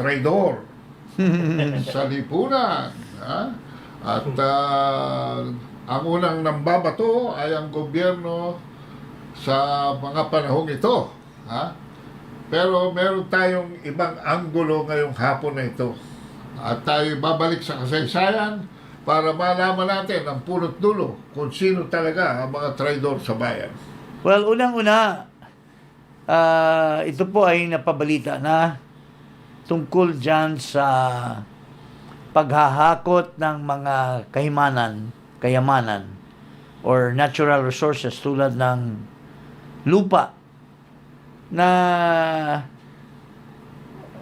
traidor sa lipunan. Ha? At ang unang nambabato ay ang gobyerno sa mga panahong ito. Ha? Pero meron tayong ibang anggulo ngayong hapon na ito. At tayo babalik sa kasaysayan para malaman natin ang punot dulo kung sino talaga ang mga traidor sa bayan. Well, unang-una, ito po ay napabalita na tungkol dyan sa paghahakot ng mga kayamanan or natural resources tulad ng lupa na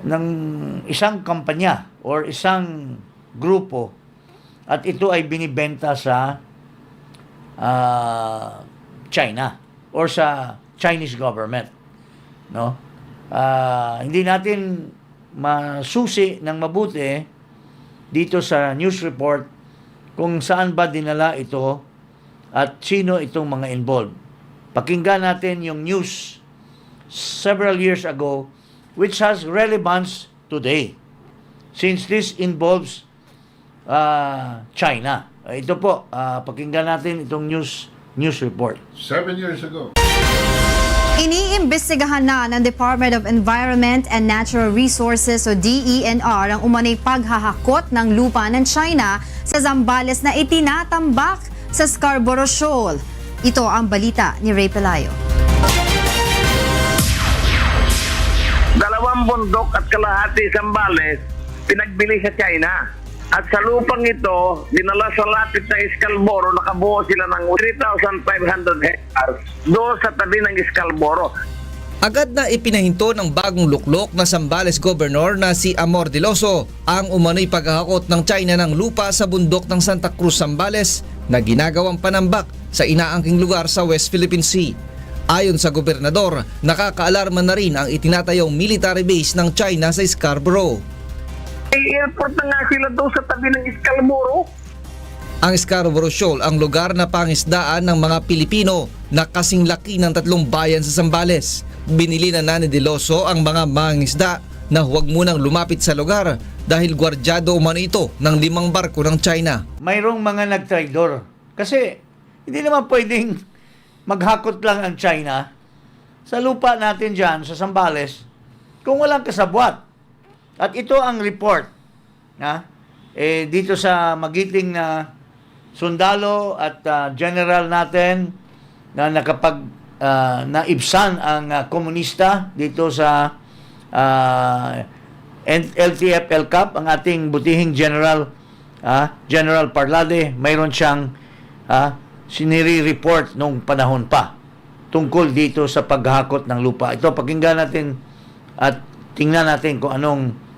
ng isang kampanya or isang grupo, at ito ay binibenta sa China or sa Chinese government, no? Hindi natin masusi ng mabuti dito sa news report kung saan ba dinala ito at sino itong mga involved. Pakinggan natin yung news several years ago which has relevance today since this involves China. Ito po, pakinggan natin itong news report. 7 years ago. Iniimbestigahan na ng Department of Environment and Natural Resources o DENR ang umano'y paghahakot ng lupa ng China sa Zambales na itinatambak sa Scarborough Shoal. Ito ang balita ni Ray Pelayo. 2 bundok at kalahati Zambales pinagbili sa China. At sa lupang ito, dinala sa lapit na Scarborough, nakabuo sila ng 3,500 hectares doon sa tabi ng Scarborough. Agad na ipinahinto ng bagong luklok na Zambales Governor na si Amor Diloso ang umano'y paghahakot ng China ng lupa sa bundok ng Santa Cruz, Zambales na ginagawang panambak sa inaangking lugar sa West Philippine Sea. Ayon sa gobernador, nakakaalarma na rin ang itinatayong military base ng China sa Scarborough. Airport na nga sila doon sa tabi ng Scarborough. Ang Scarborough Shoal ang lugar na pangisdaan ng mga Pilipino na kasing laki ng 3 bayan sa Zambales. Binili na ni Diloso ang mga mangingisda na huwag munang lumapit sa lugar dahil gwardyado umano ito ng 5 barko ng China. Mayroong mga nagtraidor kasi hindi naman pwedeng maghakot lang ang China sa lupa natin dyan sa Zambales kung walang kasabwat. At ito ang report dito sa magiting na sundalo at general natin na naibsan ang komunista dito sa LTF-LCAP, ang ating butihing general, General Parlade. Mayroon siyang siniri-report nung panahon pa tungkol dito sa paghakot ng lupa. Ito, pakinggan natin at tingnan natin kung anong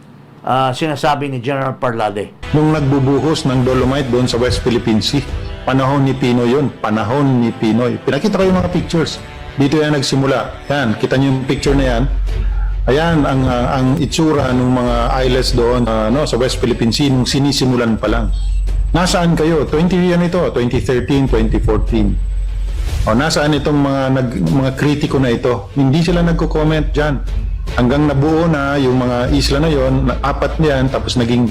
sinasabi ni General Parlade. Nung nagbubuhos ng dolomite doon sa West Philippine Sea, panahon ni Pinoy yun, panahon ni Pinoy. Pinakita ko yung mga pictures. Dito yan nagsimula. Yan, kita niyo yung picture na yan. Ayan ang itsura ng mga islets doon sa West Philippine Sea nung sinisimulan pa lang. Nasaan kayo? 2013, 2014. O nasaan itong mga kritiko na ito? Hindi sila nagko-comment diyan. Hanggang nabuo na yung mga isla na yon, 4 niyan, tapos naging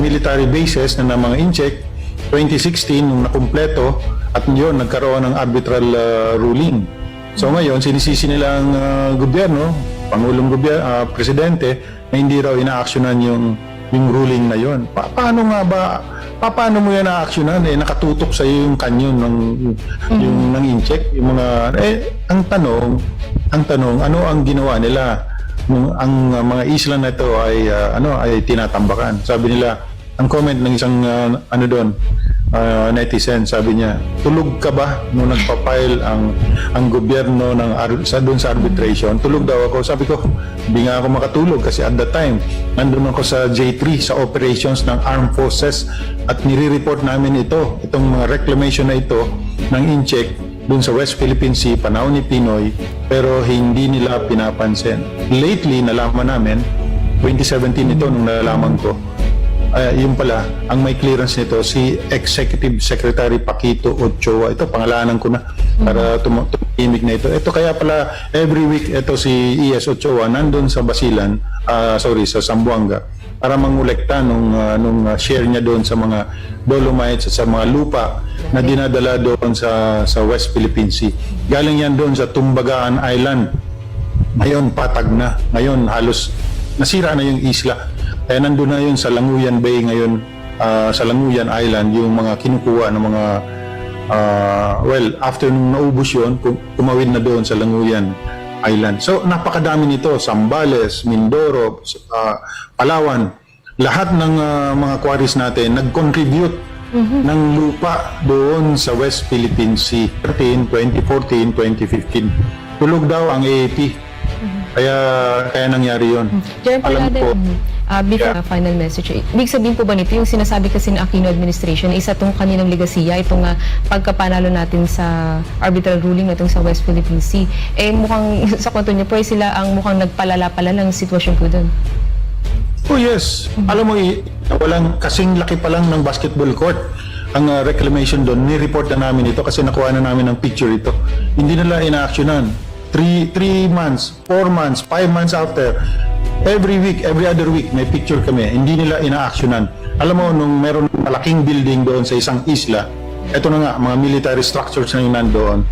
military bases na mga incheck. 2016 nung nakumpleto at yun nagkaroon ng arbitral ruling. So ngayon sinisisi nila ang gobyerno, pangulong presidente, na hindi raw inaaksyonan yung ruling na yon. Paano nga ba? Paano mo yan na-actionan? Nakatutok sa iyo yung kanyon ng incheck, yung mga ang tanong, ano ang ginawa nila nung ang mga isla na ito ay tinatambakan? Sabi nila, ang comment ng isang netizen, sabi niya, tulog ka ba nung nagpa-file ang gobyerno doon sa arbitration? Tulog daw ako. Sabi ko, hindi nga ako makatulog kasi at that time nandun ako sa J3 sa operations ng Armed Forces at nire-report namin itong mga reclamation na ito ng incheck doon sa West Philippine Sea, panahon ni Pinoy, pero hindi nila pinapansin. Lately, nalaman namin, 2017 ito nung nalaman ko, yung pala, ang may clearance nito, si Executive Secretary Paquito Ochoa. Ito, pangalanan ko na para tahimik na ito. Ito kaya pala every week ito si E.S. Ochoa nandun sa Basilan, sa Zamboanga para mangolekta nung share niya doon sa mga dolomites at sa mga lupa na dinadala doon sa West Philippine Sea. Galing yan doon sa Tumbagaan Island. Ngayon patag na. Ngayon halos nasira na yung isla. Kaya nandun na yun sa Languyan Bay ngayon, sa Languyan Island, yung mga kinukuha ng mga after nung naubos yun, tumawid na doon sa Languyan Island. So, napakadami nito. Sambales, Mindoro, Palawan. Lahat ng mga quarries natin nag-contribute ng lupa doon sa West Philippine Sea. 2014, 2015. Tulog daw ang AAP. Kaya nangyari yun. General Alam ko, before final message, ibig sabihin po ba nito, yung sinasabi kasi ng Aquino administration, isa itong kanilang legasiya, itong pagkapanalo natin sa arbitral ruling itong sa West Philippine Sea, mukhang sa kwento niyo po, sila ang mukhang nagpalala-palala ng sitwasyon po doon. Oh yes. Alam mo, walang kasing laki pa lang ng basketball court ang reclamation doon. Ni-report na namin ito kasi nakuha na namin ng picture ito. Hindi nila ina-actionan. 3 months, 4 months, 5 months after, every week, every other week, may picture kami. Hindi nila ina-actionan. Alam mo, nung meron malaking building doon sa isang isla, eto na nga, mga military structures na yung nandoon,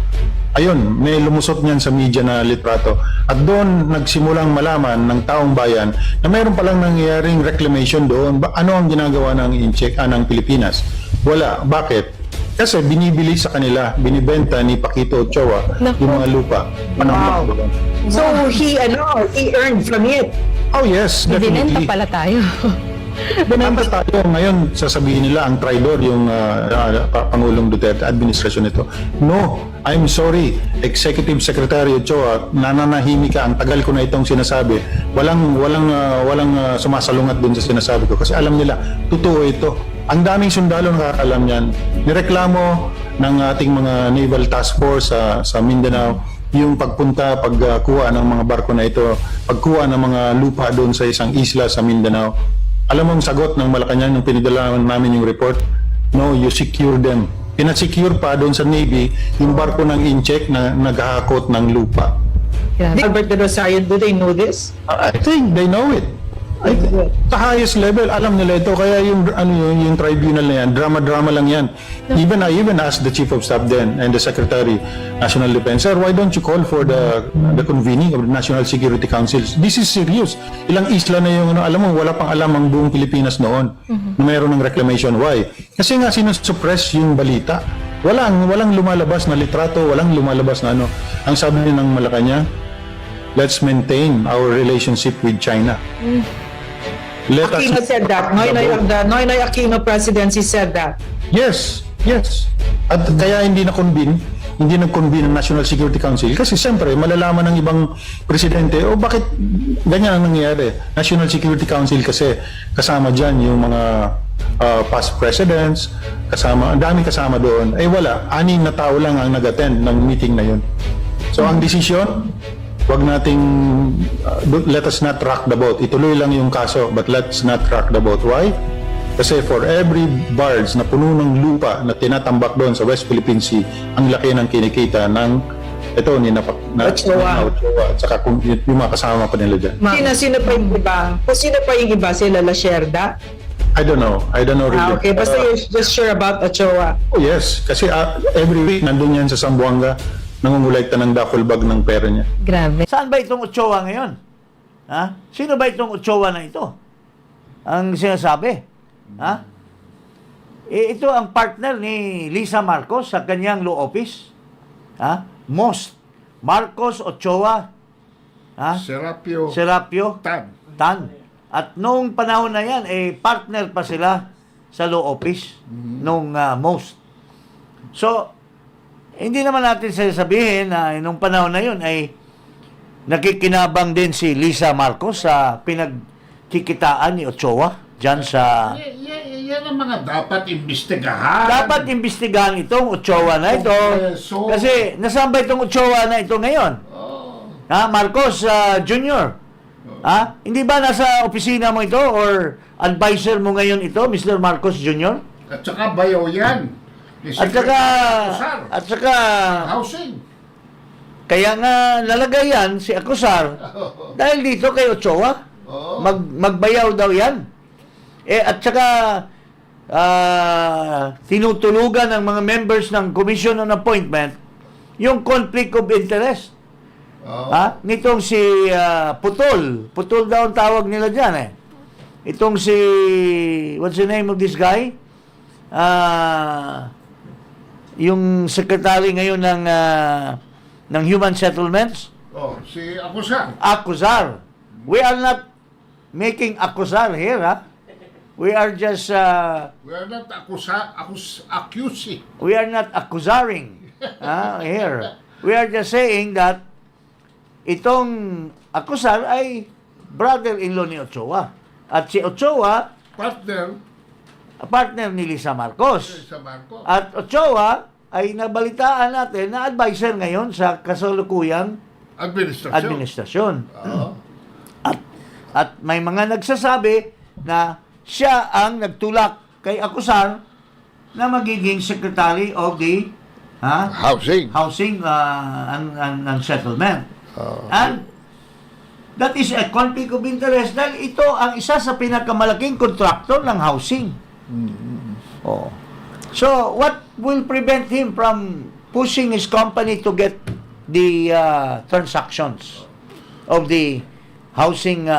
ayun, may lumusot niyan sa media na litrato. At doon nagsimulang malaman ng taong bayan na mayroon palang nangyayaring reclamation doon. Ano ang ginagawa ng ng Pilipinas? Wala. Bakit? Kasi binibili sa kanila, binibenta ni Paquito Ochoa yung mga lupa. Wow. So he earned from it. Oh yes, Ibinenta definitely. pala tayo. Binenta tayo. Ngayon, sasabihin nila ang traidor yung Pangulong Duterte, administrasyon nito. No, I'm sorry. Executive Secretary Ochoa, nananahimik ka. Ang tagal ko na itong sinasabi. Walang sumasalungat dun sa sinasabi ko. Kasi alam nila, totoo ito. Ang daming sundalo nakakalam yan. Nireklamo ng ating mga Naval Task Force sa Mindanao yung pagkuha ng mga barko na ito, pagkuha ng mga lupa doon sa isang isla sa Mindanao. Alam mo ang sagot ng Malacanang nung pinadala namin yung report? No, you secure them. Pinasecure pa doon sa Navy yung barko ng Incheck na naghahakot ng lupa. Albert de Rosario, do they know this? I think they know it. Sa highest level, alam nila ito. Kaya yung tribunal na yan, drama-drama lang yan. I even asked the Chief of Staff then and the Secretary, National Defense, Sir, why don't you call for the convening of the National Security Council? This is serious. Ilang isla na yung, alam mo, wala pang alam ang buong Pilipinas noon na mayroon ng reclamation. Why? Kasi nga sinusuppress yung balita. Walang lumalabas na litrato, walang lumalabas na ano. Ang sabi ng Malacanang, let's maintain our relationship with China. Let Aquino said that. Noynoy Aquino presidency said that. Yes. At kaya hindi nag-convene ang National Security Council kasi siyempre malalaman ng ibang presidente bakit ganyan ang nangyayari. National Security Council kasi kasama dyan yung mga past presidents, ang dami kasama doon. Wala, 6 na tao lang ang nag-attend ng meeting na yun. So ang desisyon, wag nating let us not rock the boat. Ituloy lang yung kaso, but let's not rock the boat. Why? Kasi for every barge na puno ng lupa na tinatambak doon sa West Philippine Sea, ang laki ng kinikita ng ni Ochoa. At saka yung mga kasama pa nila dyan. Sino pa yung iba? Sino pa yung iba? Sila Lacerda? I don't know really. Okay, basta you're just sure about Ochoa. Oh yes, kasi every week nandun yan sa Zamboanga, nangungulekta ng duffel bag ng pera niya. Grabe. Saan ba itong Ochoa ngayon? Ha? Sino ba itong Ochoa na ito? Ang sinasabi? Ha? Ito ang partner ni Lisa Marcos sa kanyang law office. Ha? Marcos Ochoa. Ha? Serapio Tan. At noong panahon na yan, partner pa sila sa law office nung Most. So, hindi naman natin sasabihin na nung panahon na yun ay nakikinabang din si Lisa Marcos sa pinagkikitaan ni Ochoa dyan sa... Yan ang mga dapat imbestigahan. Dapat imbestigahan itong Ochoa na ito. Kasi nasaan ba itong Ochoa na ito ngayon? Marcos Jr. Hindi ba nasa opisina mo ito or advisor mo ngayon ito, Mr. Marcos Jr.? At saka bayaw yan. At saka housing. Kaya nga nalagay yan si Acuzar dahil dito kay Ochoa. Oo. Magbayaw daw yan. At saka tinutulugan ng mga members ng Commission on Appointment yung conflict of interest. Oo. Nitong si Putol. Putol daw ang tawag nila dyan eh. Itong si, what's the name of this guy? Yung secretary ngayon ng Human Settlements. Oh, si Acuzar. Acuzar. We are not making Acuzar here, ha? We are just, We are not accusing. we are not accusaring here. We are just saying that itong Acuzar ay brother-in-law ni Ochoa. At si Ochoa, partner ni Lisa Marcos. Sa Marcos. At Ochoa ay nabalitaan natin na advisor ngayon sa kasalukuyang administrasyon. Oo. At may mga nagsasabi na siya ang nagtulak kay Acuzar na magiging Secretary of the Housing. and Settlement. And that is a conflict of interest dahil ito ang isa sa pinakamalaking kontraktor ng housing. Oh. So, what will prevent him from pushing his company to get the transactions of the housing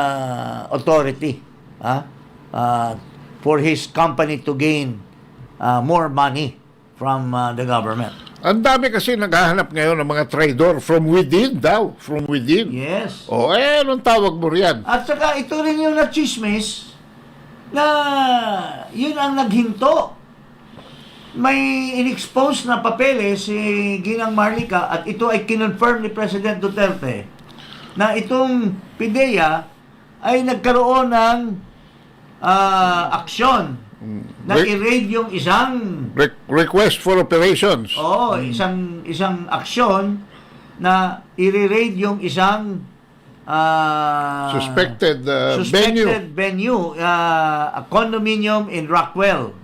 authority for his company to gain more money from the government? Ang dami kasi naghahanap ngayon ng mga trader from within daw. From within. Yes. O, anong tawag mo riyan? At saka ito rin yung na-chismis na yun ang naghinto. May in-expose na papeles si Ginang Marlica at ito ay kinonfirm ni President Duterte na itong PIDEA ay nagkaroon ng aksyon na i-raid yung isang Request for operations. isang aksyon na i-raid yung isang Suspected venue, a condominium in Rockwell.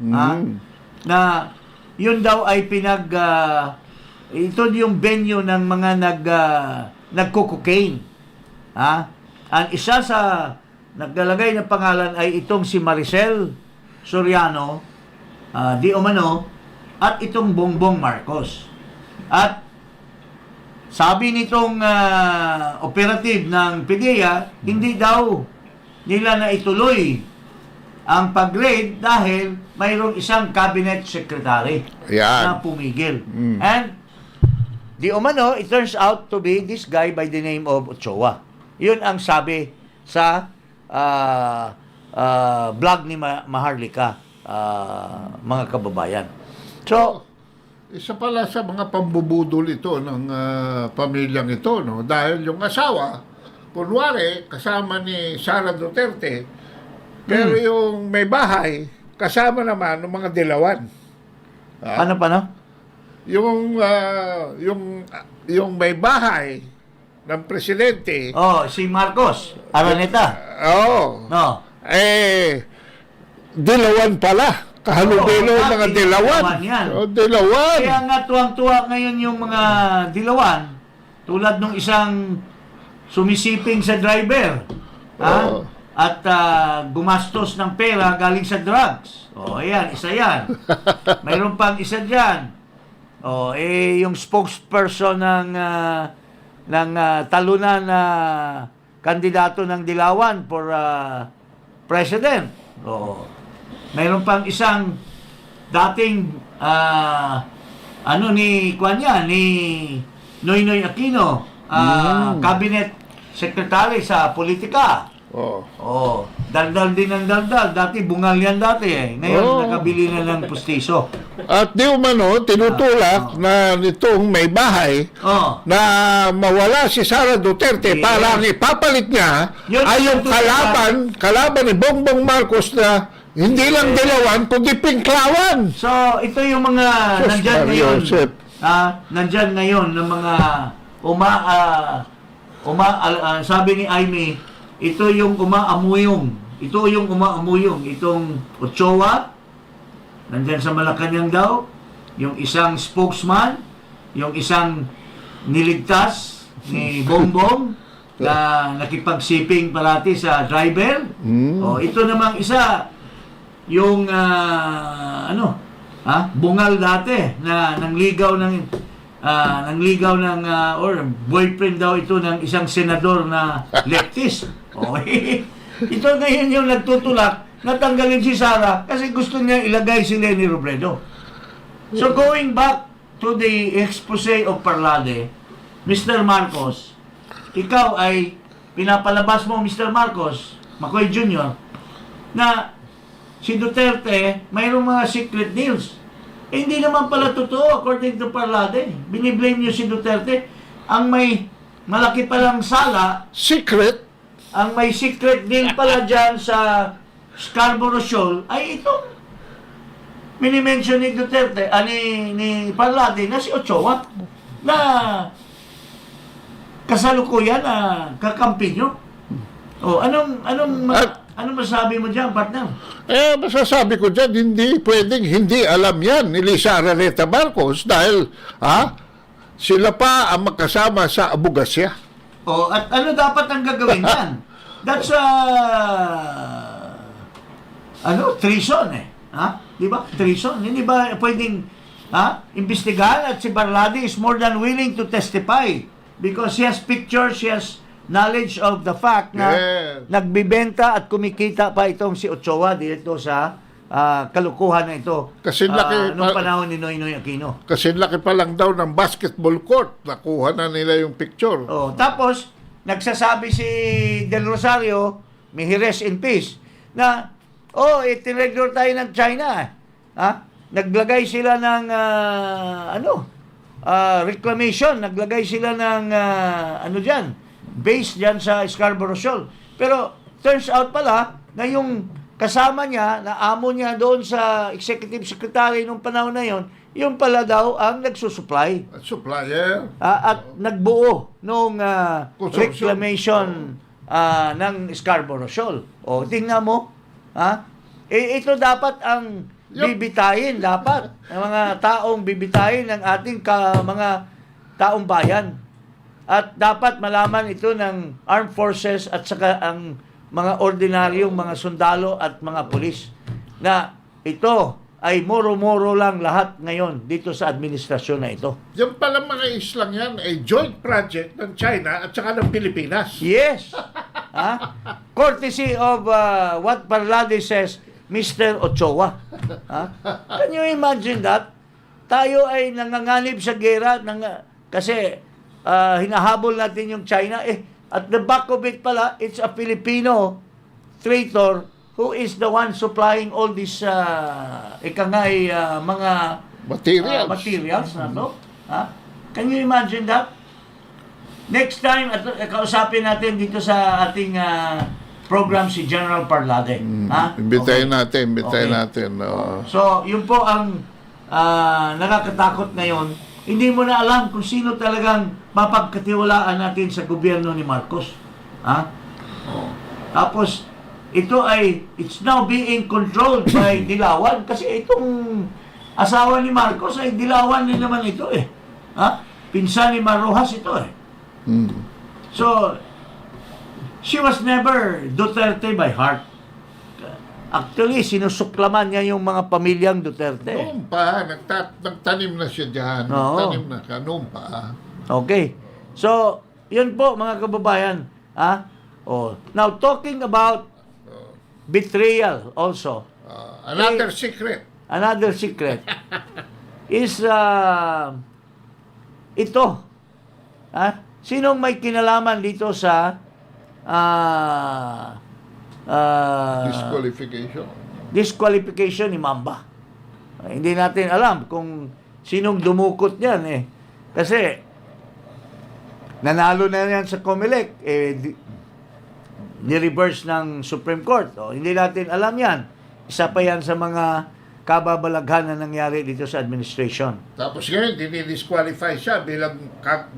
Na yun daw ay ito yung venue ng mga nagko-cocaine. Ang isa sa naglalagay ng pangalan ay itong si Maricel Soriano, di umano, at itong Bongbong Marcos. At sabi nitong operative ng PIDEA, hindi daw nila na ituloy ang pag-raid dahil mayroong isang cabinet secretary na pumigil. And di umano, it turns out to be this guy by the name of Ochoa. Yun ang sabi sa vlog ni Maharlika, mga kababayan. So, isa pala sa mga pambubudol ito ng pamilyang ito, no? Dahil yung asawa, kunwari, kasama ni Sara Duterte, pero yung may bahay, kasama naman ng mga dilawan. Paano? Yung may bahay ng presidente. Si Marcos Araneta. No. Dilawan pala. Kahalubilo mga dilawan. Dilawan. Kaya nga tuwang-tuwa ngayon yung mga dilawan, tulad nung isang sumisiping sa driver. At gumastos ng pera galing sa drugs. Ayan, isa yan. Mayroon pang isa dyan. Yung spokesperson ng talunan na kandidato ng Dilawan for president. Mayroon pang isang dating ni Noynoy Aquino, cabinet secretary sa politika. Daldal din ang daldal. Dati bungal yan dati eh. Ngayon nakabili na ng pustiso. At di umano, tinutulak na nitong may bahay na mawala si Sara Duterte para ang ipapalit niya ay yung kalaban ni Bongbong Marcos na hindi lang dilawan, kundi pinklawan. So, ito yung mga nandyan ngayon. Nandyan ngayon ng mga sabi ni Aimee, ito yung umaamuyong. Itong Ochoa, nandyan sa Malacanang daw, yung isang spokesman, yung isang niligtas ni Bongbong na nakipagsiping parati sa driver. O ito namang isa yung bungal dati na nangligaw ng or boyfriend daw ito ng isang senador na leftist. Ito ngayon yung nagtutulak natanggalin si Sara kasi gusto niya ilagay si Leni Robredo. So going back to the expose of Parlade, Mr. Marcos, ikaw ay pinapalabas mo, Mr. Marcos, Macoy Jr., na si Duterte mayroong mga secret deals. Hindi naman pala totoo according to Parlade. Biniblame niyo si Duterte. Ang may malaki palang sala, Secret? ang may secret deal pala dyan sa Scarborough Shoal ay ito. Minimension ni Duterte, ni Parlade na si Ochoa na kasalukuyan na kakampi nyo. Anong masabi mo dyan, partner? Masasabi ko dyan, hindi pwedeng hindi alam yan ni Lisa Araneta Marcos dahil sila pa ang magkasama sa abogasya. At ano dapat ang gagawin yan? That's treason Di ba? Treason. Hindi ba pwedeng imbestigahan at si Parlade is more than willing to testify because he has pictures, he has knowledge of the fact na nagbibenta at kumikita pa itong si Ochoa dito sa kalukuhan na ito. Kasi laki nung panahon ni Noynoy Aquino. Kasi laki pa lang daw ng basketball court. Nakuha na nila yung picture. Tapos, nagsasabi si Del Rosario, may he rest in peace, na, itinregler tayo ng China. Naglagay sila ng, reclamation. Naglagay sila ng, base dyan sa Scarborough Shoal. Pero, turns out pala, na yung kasama niya, na amo niya doon sa executive secretary nung panahon na yon, yung pala daw ang nagsusupply. Supplier. At nagbuo nung Consortium. reclamation ng Scarborough Shoal. Tingnan mo. Ito dapat ang bibitayin. Dapat ang mga taong bibitayin ng ating mga taong bayan. At dapat malaman ito ng armed forces at saka ang mga ordinaryong mga sundalo at mga pulis na ito ay moro-moro lang lahat ngayon dito sa administrasyon na ito. Yung pala mga islang yan ay joint project ng China at saka ng Pilipinas. Yes. Courtesy of what Parlade says, Mr. Ochoa. Can you imagine that? Tayo ay nanganganib sa gera kasi hinahabol natin yung China. At the back of it pala, it's a Filipino traitor who is the one supplying all these mga materials na to. Can you imagine that? Next time, kausapin natin dito sa ating program si General Parlade. Imbitahin natin. So, yun po ang nakakatakot ngayon. Hindi mo na alam kung sino talagang mapagkatiwalaan natin sa gobyerno ni Marcos. Tapos, it's now being controlled by Dilawan kasi itong asawa ni Marcos ay Dilawan din naman ito Pinsan ni Marrojas ito So, she was never Duterte by heart. Actually, sinusuklaman niya yung mga pamilyang Duterte. Noon pa, nagtanim na siya dyan. Nagtanim na siya, noon pa. Okay. So, yun po mga kababayan. Now, talking about betrayal also. Another secret. Another secret is ito. Sinong may kinalaman dito sa disqualification ni Mamba? Hindi natin alam kung sinong dumukot niyan Kasi nanalo na yan sa COMELEC, ni-reverse ng Supreme Court. Hindi natin alam yan. Isa pa yan sa mga kababalaghan na nangyari dito sa administration. Tapos ngayon, dinidisqualify siya bilang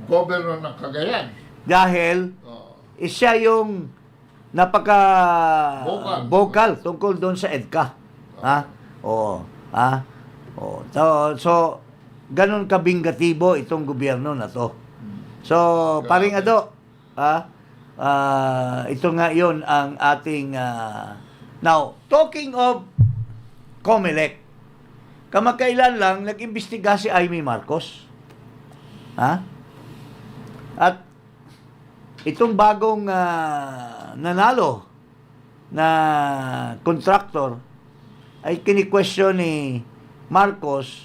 governor ng Cagayan. Dahil siya yung napaka-vocal tungkol doon sa EDCA. So, ganun kabingatibo itong gobyerno na to. So, paring Ado, ito nga yun ang ating now, talking of COMELEC, kamakailan lang nag-imbestiga si Amy Marcos. At itong bagong nanalo na contractor ay kini-question ni Marcos